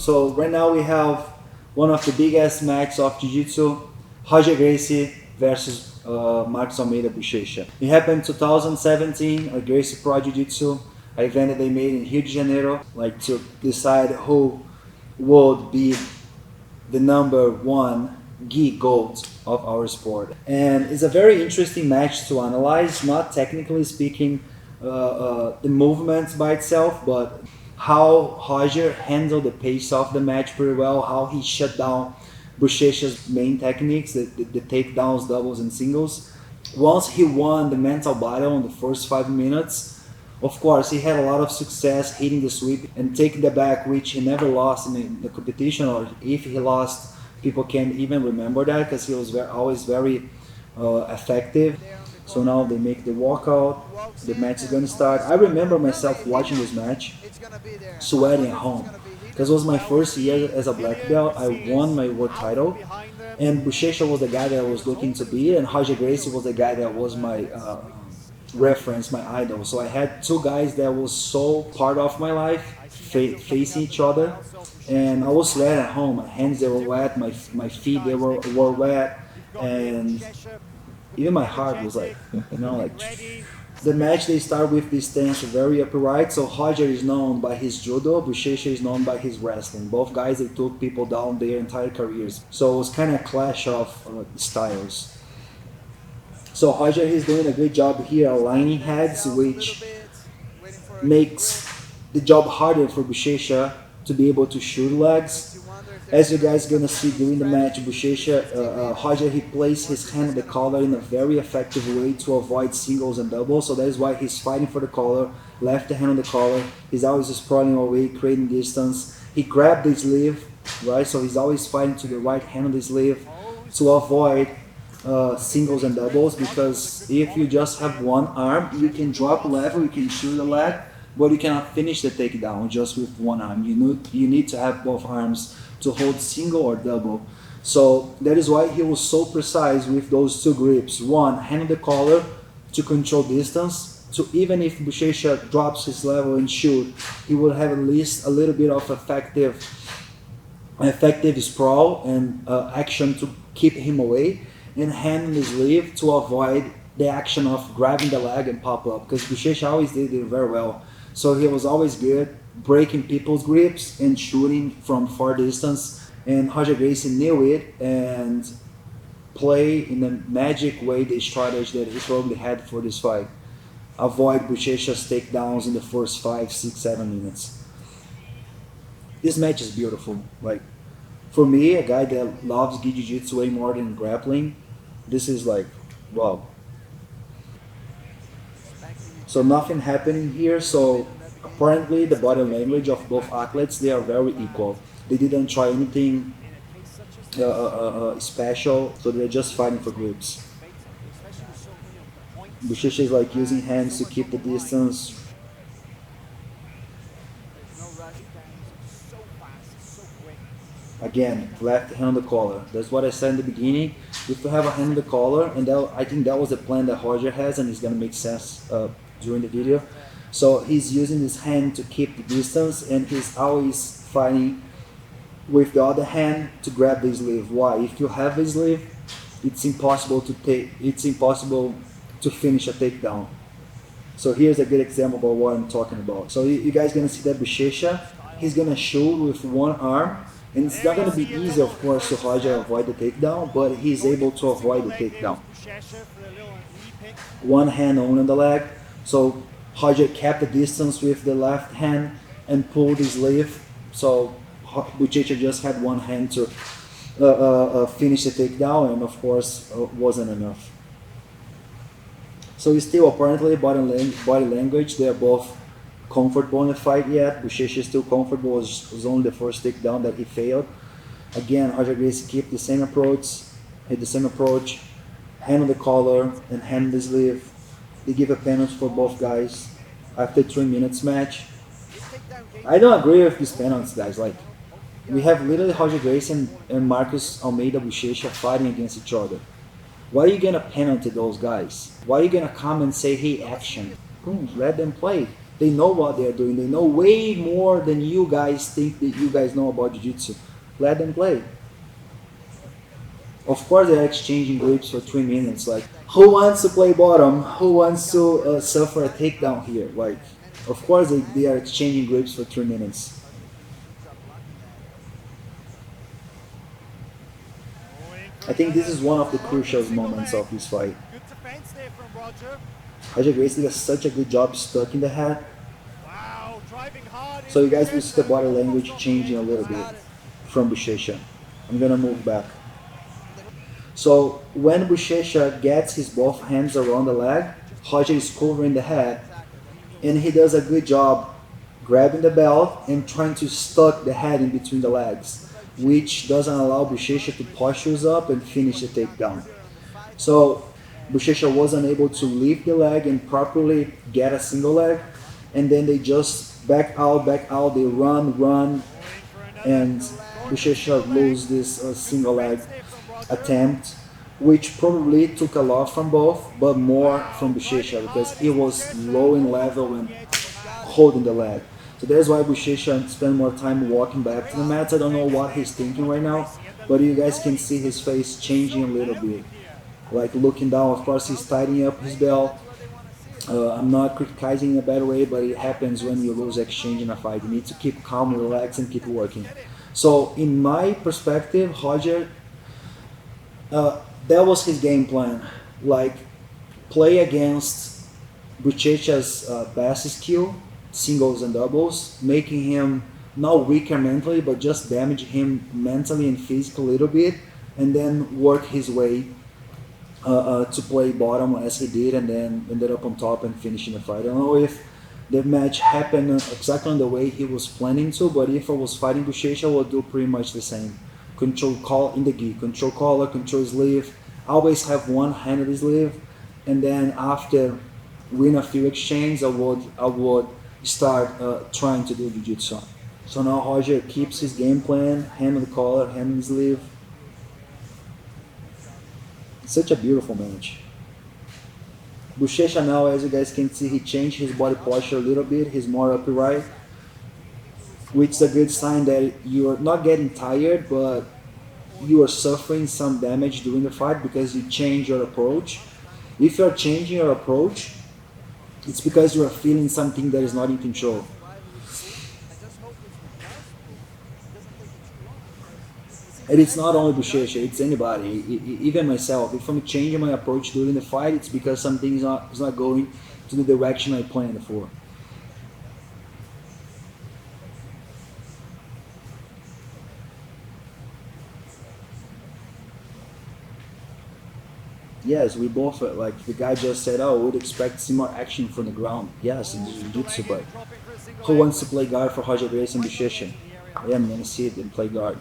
So right now we have one of the biggest matches of Jiu-Jitsu, Roger Gracie versus Marcos Almeida Buchecha. It happened in 2017 at Gracie Pro Jiu-Jitsu, an event that they made in Rio de Janeiro, like to decide who would be the number one gi gold of our sport. And it's a very interesting match to analyze, not technically speaking the movements by itself, but how Roger handled the pace of the match pretty well, how he shut down Buchecha's main techniques, the takedowns, doubles, and singles. Once he won the mental battle in the first 5 minutes, of course, he had a lot of success hitting the sweep and taking the back, which he never lost in the competition, or if he lost, people can't even remember that because he was always very effective. So now they make the walkout, the match is going to start. I remember myself watching this match, sweating at home, because it was my first year as a black belt. I won my world title, and Buchecha was the guy that I was looking to beat, and Roger Gracie was the guy that was my reference, my idol. So I had two guys that was so part of my life facing each other, and I was sweating at home. My hands, they were wet, my feet, they were wet, and even my heart was like, like. The match, they start with this stance very upright. So Roger is known by his judo, Buchecha is known by his wrestling. Both guys, they took people down their entire careers. So it was kind of a clash of styles. So Roger is doing a good job here aligning heads, which makes the job harder for Buchecha to be able to shoot legs. As you guys gonna see during the match, Buchecha, Roger, he placed his hand on the collar in a very effective way to avoid singles and doubles. So that is why he's fighting for the collar, left hand on the collar. He's always sprawling away, creating distance. He grabbed the sleeve, right? So he's always fighting to the right hand on the sleeve to avoid singles and doubles, because if you just have one arm, you can drop level, you can shoot the leg, but you cannot finish the takedown just with one arm. You need to have both arms to hold single or double. So that is why he was so precise with those two grips. One, hand on the collar to control distance. So even if Buchecha drops his level and shoot, he will have at least a little bit of effective sprawl and action to keep him away. And hand on the sleeve to avoid the action of grabbing the leg and pop up, because Buchecha always did it very well. So he was always good breaking people's grips and shooting from far distance, and Roger Gracie knew it and play in a magic way the strategy that he probably had for this fight. Avoid Buchecha's takedowns in the first 5, 6, 7 minutes. This match is beautiful. Like, for me, a guy that loves gi jiu-jitsu way more than grappling, this is like, wow. So nothing happening here. So apparently the body language of both athletes, they are very equal. They didn't try anything special, so they're just fighting for grips. Buchecha is like using hands to keep the distance. Again, left hand on the collar. That's what I said in the beginning. If you have a hand on the collar, and I think that was the plan that Roger has, and it's gonna make sense during the video. So he's using his hand to keep the distance, and he's always fighting with the other hand to grab the sleeve. Why? If you have a sleeve, it's impossible to finish a takedown. So here's a good example of what I'm talking about. So you guys gonna see that Buchecha, he's gonna shoot with one arm, and it's not gonna be easy, of course, to Roger avoid the takedown, but he's able to avoid the takedown. One hand only on the leg. So Roger kept the distance with the left hand and pulled his sleeve. So Buchecha just had one hand to finish the takedown, and of course wasn't enough. So still apparently body language, they are both comfortable in the fight yet. Buchecha is still comfortable, it was only the first takedown that he failed. Again, Roger Gracie kept the same approach, hand on the collar and hand on the sleeve. They give a penalty for both guys after 3 minutes match. I don't agree with these penalties, guys. Like, we have literally Roger Gracie and Marcos Almeida Buchecha fighting against each other. Why are you gonna penalty those guys? Why are you gonna come and say, hey, action? Let them play. They know what they're doing. They know way more than you guys think that you guys know about jiu-jitsu. Let them play. Of course, they're exchanging grips for 3 minutes. Like, who wants to play bottom? Who wants to suffer a takedown here? Like, of course, they are exchanging grips for 3 minutes. I think this is one of the crucial moments of this fight. Gracie does such a good job stuck in the head. So you guys will see the body language changing a little bit from Buchecha. I'm gonna move back. So when Buchecha gets his both hands around the leg, Roger is covering the head, and he does a good job grabbing the belt and trying to stuck the head in between the legs, which doesn't allow Buchecha to postures up and finish the takedown. So Buchecha wasn't able to lift the leg and properly get a single leg, and then they just back out, they run, and Buchecha lose this single leg attempt, which probably took a lot from both, but more from Buchecha because he was low in level and holding the leg. So that's why Buchecha spent more time walking back to the mat. I don't know what he's thinking right now, but you guys can see his face changing a little bit. Like looking down, of course he's tightening up his belt. I'm not criticizing in a bad way, but it happens when you lose exchange in a fight. You need to keep calm, relax, and keep working. So in my perspective, Roger, that was his game plan. Like, play against Buchecha's best skill, singles and doubles, making him not weaker mentally, but just damage him mentally and physically a little bit, and then work his way to play bottom as he did, and then ended up on top and finishing the fight. I don't know if the match happened exactly the way he was planning to, but if I was fighting Buchecha, I would do pretty much the same. Control call in the gi, control collar, control sleeve, always have one hand at the sleeve, and then after win a few exchanges, I would start trying to do jiu-jitsu. So now Roger keeps his game plan, hand on the collar, hand on the sleeve. Such a beautiful match. Buchecha now, as you guys can see, he changed his body posture a little bit. He's more upright, which is a good sign that you're not getting tired, but you are suffering some damage during the fight because you change your approach. If you're changing your approach, it's because you are feeling something that is not in control. And it's not only Buchecha, it's anybody, even myself. If I'm changing my approach during the fight, it's because something is not going to the direction I planned for. Yes, we both, like the guy just said, oh, we would expect to see more action from the ground. Yes, in jiu-jitsu, but who wants to play guard for Roger Gracie and Buchecha? Yeah, I'm going to see it and play guard.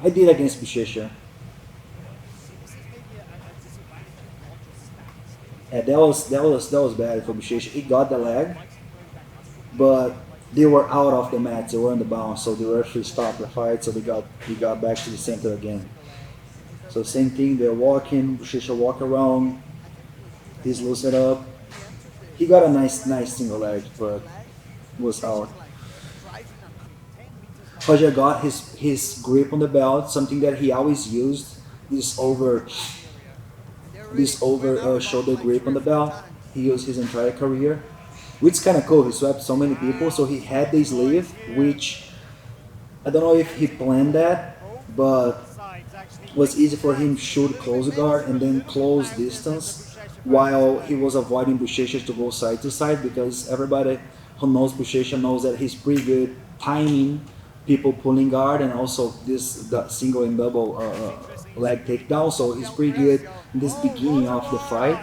I did against Buchecha. Yeah, that was bad for Buchecha. He got the leg, but they were out of the mat. They were on the bounce, so the referee stopped the fight. So he got back to the center again. So same thing. They're walking. Buchecha walk around. He's loosened up. He got a nice single leg, but was out. Roger got his grip on the belt, something that he always used, this over shoulder grip on the belt. He used his entire career, which is kind of cool. He swept so many people, so he had this sleeve, which I don't know if he planned that, but it was easy for him to shoot close guard and then close distance while he was avoiding Buchecha to go side to side, because everybody who knows Buchecha knows that he's pretty good timing people pulling guard and also the single and double leg takedown. So he's pretty good in this beginning of the fight,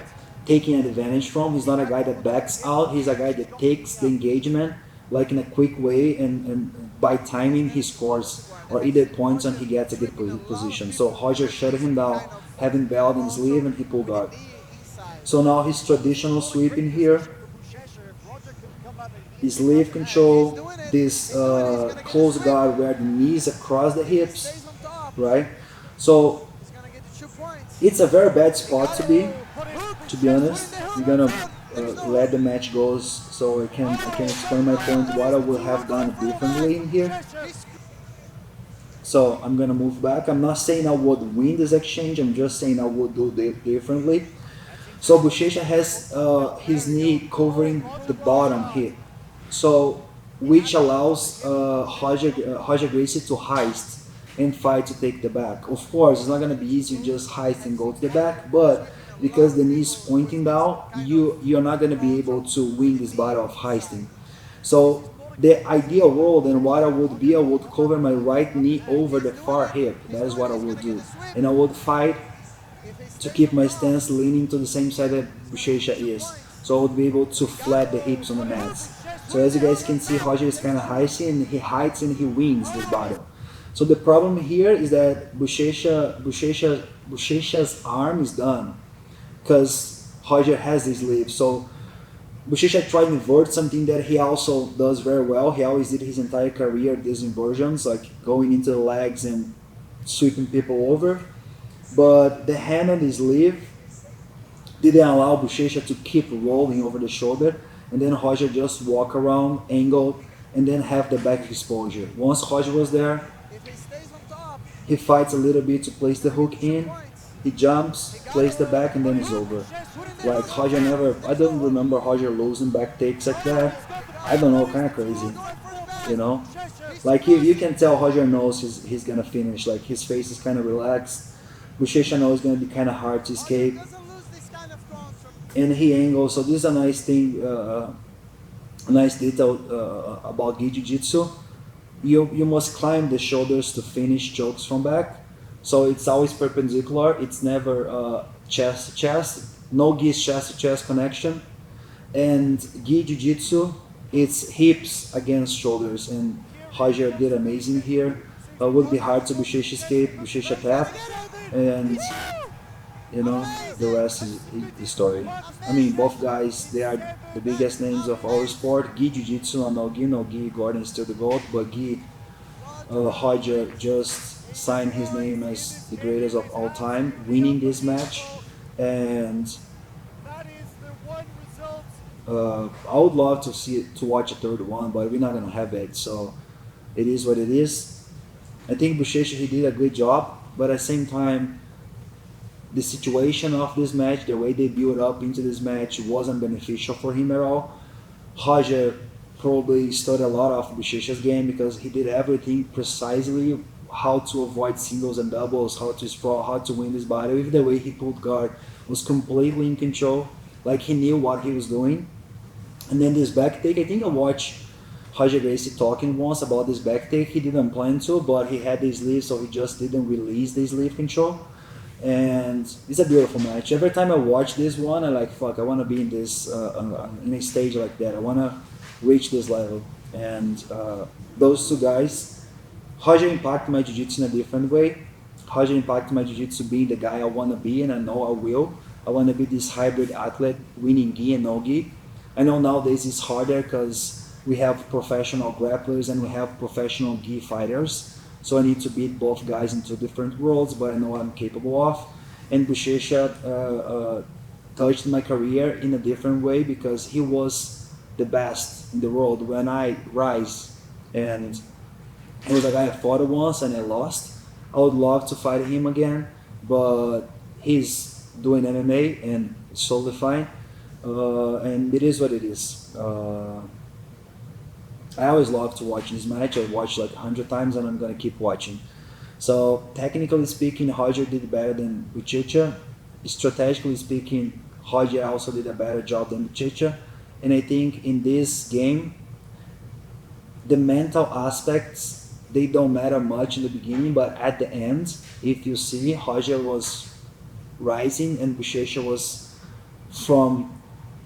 taking advantage from. He's not a guy that backs out. He's a guy that takes the engagement like in a quick way, and by timing he scores or either points and he gets a good position. So Roger shut him down, having belt in his sleeve, and he pulled guard. So now his traditional sweeping here. His sleeve control, this close guard where the knees across the hips, right? So it's a very bad spot to be honest. We're gonna let the match goes, so I can explain my point what I would have done differently in here. So I'm gonna move back. I'm not saying I would win this exchange. I'm just saying I would do it differently. So Buchecha has his knee covering the bottom here, so which allows Roger Gracie to heist and fight to take the back. Of course, it's not gonna be easy to just heist and go to the back, but because the knee is pointing down, you're not gonna be able to win this battle of heisting. So the ideal world and what I would be, I would cover my right knee over the far hip. That is what I would do, and I would fight to keep my stance leaning to the same side that Buchecha is. So I would be able to flat the hips on the mats. So as you guys can see, Roger is kind of high and he hides and he wins this battle. So the problem here is that Buchecha's arm is done because Roger has this leave. So Buchecha tried to invert something that he also does very well. He always did his entire career these inversions, like going into the legs and sweeping people over. But the hand on the sleeve didn't allow Buchecha to keep rolling over the shoulder, and then Roger just walk around, angle, and then have the back exposure. Once Roger was there, he fights a little bit to place the hook in, he jumps, plays the back, and then it's over. Like Roger never, I don't remember Roger losing back takes like that. I don't know, kind of crazy, you know? Like you can tell Roger knows he's gonna finish, like his face is kind of relaxed. Buchecha knows it's gonna be kind of hard to escape. And he angles, so this is a nice thing, a nice detail about Gi Jiu-Jitsu. You must climb the shoulders to finish chokes from back. So it's always perpendicular, it's never chest to chest. No Gi's chest to chest connection. And Gi Jiu-Jitsu, it's hips against shoulders. And Roger did amazing here. Would be hard to Buchecha escape, Buchecha tap. And you know, the rest is history. I mean, both guys, they are the biggest names of our sport. Gi Jiu-Jitsu, no Gi, Gordon is still the GOAT, but Gi, Roger just signed his name as the greatest of all time, winning this match. And I would love to watch a third one, but we're not gonna have it, so it is what it is. I think Buchecha, he did a great job, but at the same time, the situation of this match, the way they built up into this match wasn't beneficial for him at all. Roger probably studied a lot of Buchecha's game because he did everything precisely, how to avoid singles and doubles, how to sprawl, how to win this battle. Even the way he pulled guard was completely in control, like he knew what he was doing. And then this back take, I think I watched Roger Gracie talking once about this back take. He didn't plan to, but he had this sleeve, so he just didn't release the sleeve control. And it's a beautiful match. Every time I watch this one, I like, fuck, I want to be in this in a stage like that. I want to reach this level. And those two guys, Roger impacted my jiu-jitsu in a different way. Roger impacted my jiu-jitsu being the guy I want to be, and I know I will. I want to be this hybrid athlete, winning gi and no gi. I know nowadays it's harder because we have professional grapplers and we have professional gi fighters. So I need to beat both guys in two different worlds, but I know what I'm capable of. And Buchecha touched my career in a different way because he was the best in the world when I rise. And he was a guy I fought once and I lost. I would love to fight him again, but he's doing MMA and it's totally fine. And it is what it is. I always love to watch this match. I watched like 100 times and I'm going to keep watching. So technically speaking, Roger did better than Buchecha. Strategically speaking, Roger also did a better job than Buchecha. And I think in this game, the mental aspects, they don't matter much in the beginning, but at the end, if you see, Roger was rising and Buchecha was from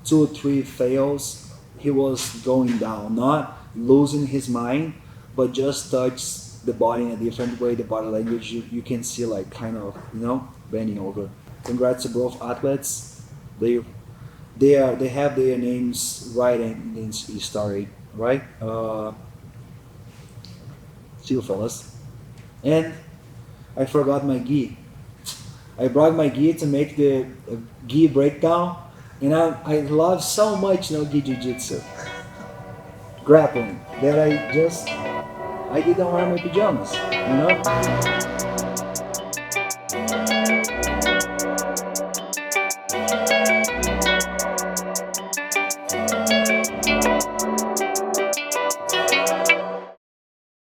2 or 3 fails, he was going down, not losing his mind, but just touch the body in a different way, the body language, you can see like kind of, you know, bending over. Congrats to both athletes. They have their names right in this story, right? See you fellas. And I forgot my gi. I brought my gi to make the gi breakdown, And I love so much no-gi jiu-jitsu, grappling, that I didn't wear my pajamas, you know?